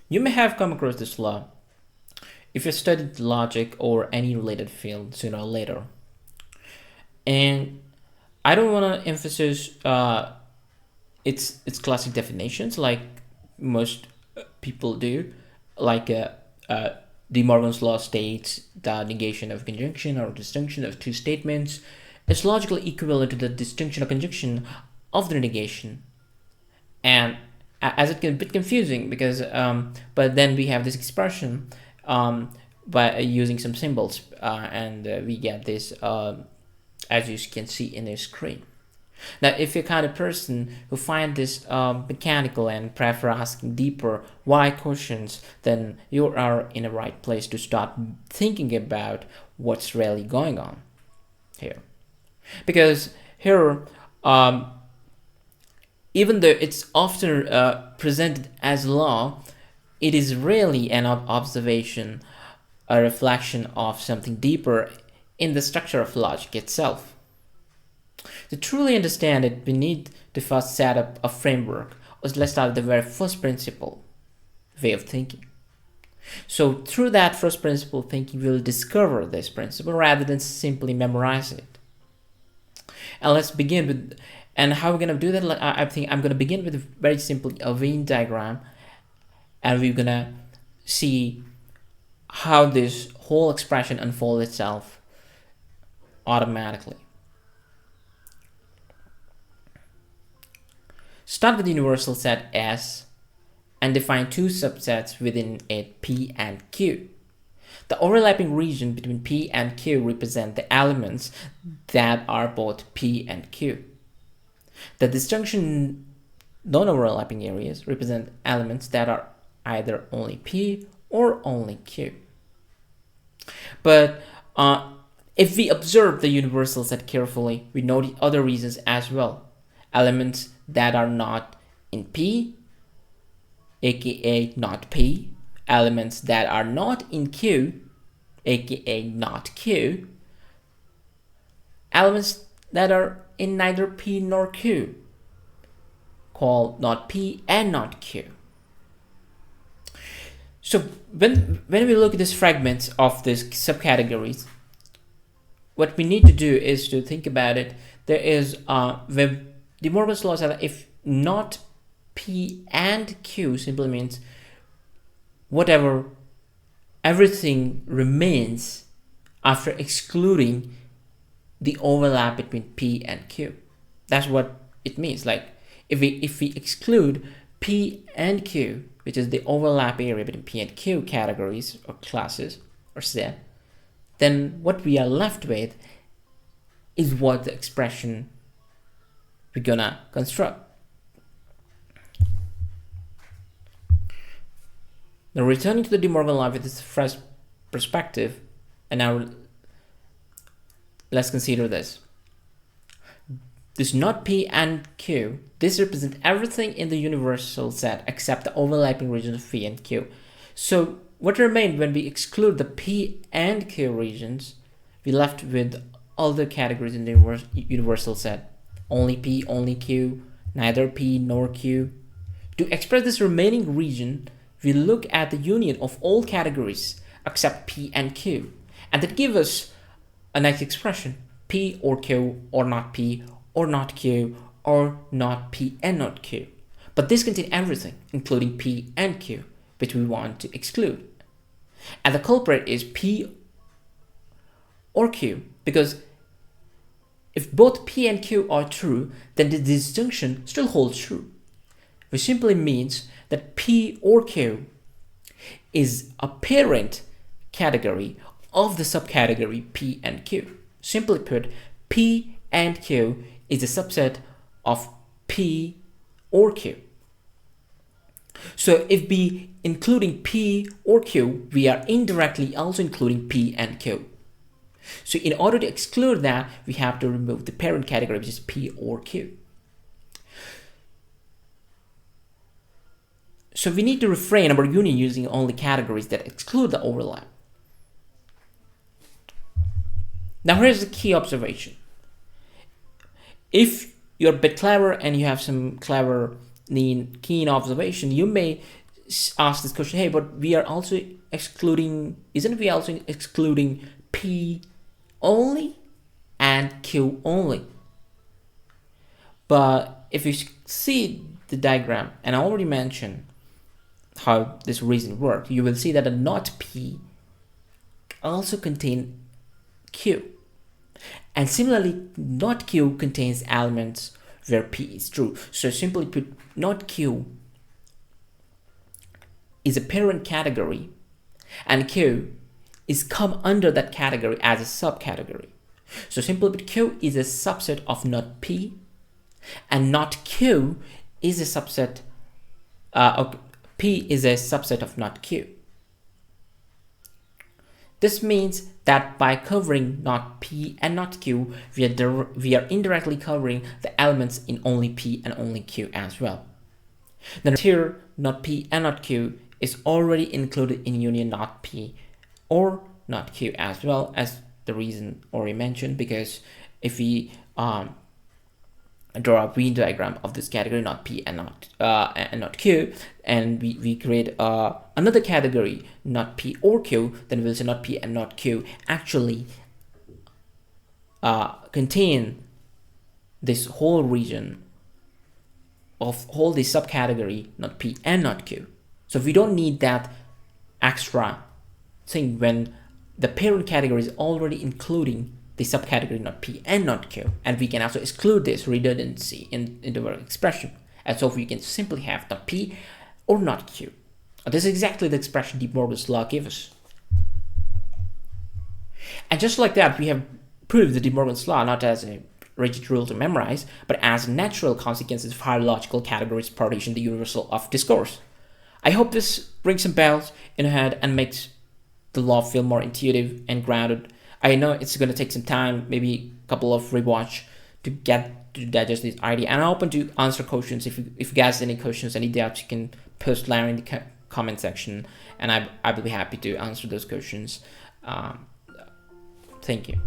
You may have come across this law if you studied logic or any related field sooner or later. And I don't want to emphasize its classic definitions like most people do, like De Morgan's law states the negation of conjunction or disjunction of two statements is logically equivalent to the disjunction or conjunction of the negation. And as it can be a bit confusing because, but then we have this expression by using some symbols, and we get this as you can see in the screen. Now, if you're kind of person who find this mechanical and prefer asking deeper why questions, then you are in the right place to start thinking about what's really going on here. Because here, even though it's often presented as law, it is really an observation, a reflection of something deeper in the structure of logic itself. To truly understand it, we need to first set up a framework, or let's start with the very first principle, way of thinking. So through that first principle thinking, we'll discover this principle rather than simply memorize it. And let's begin with, and how we're going to do that, I think I'm going to begin with very simply a Venn diagram, and we're going to see how this whole expression unfolds itself automatically. Start with the universal set S and define two subsets within it, P and Q. The overlapping region between P and Q represent the elements that are both P and Q. The disjunction non-overlapping areas represent elements that are either only P or only Q. But if we observe the universal set carefully, we note other reasons as well. Elements that are not in P, aka not P, elements that are not in Q, aka not Q, elements that are in neither P nor Q, called not P and not Q. So when we look at these fragments of these subcategories, what we need to do is to think about it. There is the Morgan's law says that if not P and Q simply means everything remains after excluding the overlap between P and Q. That's what it means. Like if we exclude P and Q, which is the overlap area between P and Q categories or classes or set, then what we are left with is what the expression we're gonna construct. Now returning to the De Morgan law with this fresh perspective, and now let's consider this. This not P and Q, this represents everything in the universal set except the overlapping regions of P and Q. So what remained when we exclude the P and Q regions, we left with all the categories in the universal set. Only P, only Q, neither P nor Q. To express this remaining region, we look at the union of all categories except P and Q, and that gives us a nice expression: P or Q or not P or not Q or not P and not Q. But this contains everything, including P and Q, which we want to exclude. And the culprit is P or Q, because if both P and Q are true, then the disjunction still holds true, which simply means that P or Q is a parent category of the subcategory P and Q. Simply put, P and Q is a subset of P or Q. So if we including P or Q, we are indirectly also including P and Q. So in order to exclude that, we have to remove the parent category, which is P or Q. So we need to refrain our union using only categories that exclude the overlap. Now here's the key observation. If you're a bit clever and you have some clever, keen observation, you may ask this question, hey, but we are also excluding, isn't we also excluding P only and Q only? But if you see the diagram, and I already mentioned how this reason works, you will see that a not P also contain Q. And similarly, not Q contains elements where P is true. So simply put, not Q is a parent category, and Q is come under that category as a subcategory. So simply put, Q is a subset of not P, and not Q is a subset, P is a subset of not Q. This means that by covering not P and not Q, we are indirectly covering the elements in only P and only Q as well. Then here, not P and not Q is already included in union not P or not Q as well, as the reason already mentioned, because if we draw a Venn diagram of this category, not P and not Q, and we create another category, not P or Q, then we'll say not P and not Q actually contain this whole region of whole this subcategory, not P and not Q. So we don't need that extra thing when the parent category is already including the subcategory not P and not Q, and we can also exclude this redundancy in the expression, and so we can simply have not P or not Q. This is exactly the expression De Morgan's law gives us. And just like that, we have proved the De Morgan's law not as a rigid rule to memorize, but as natural consequences of how logical categories partition the universal of discourse. I hope this rings some bells in your head and makes the law feel more intuitive and grounded. I know it's going to take some time, maybe a couple of rewatch to get to digest this idea. And I'm open to answer questions. If you guys have any questions, any doubts, you can post down in the comment section, and I will be happy to answer those questions. Thank you.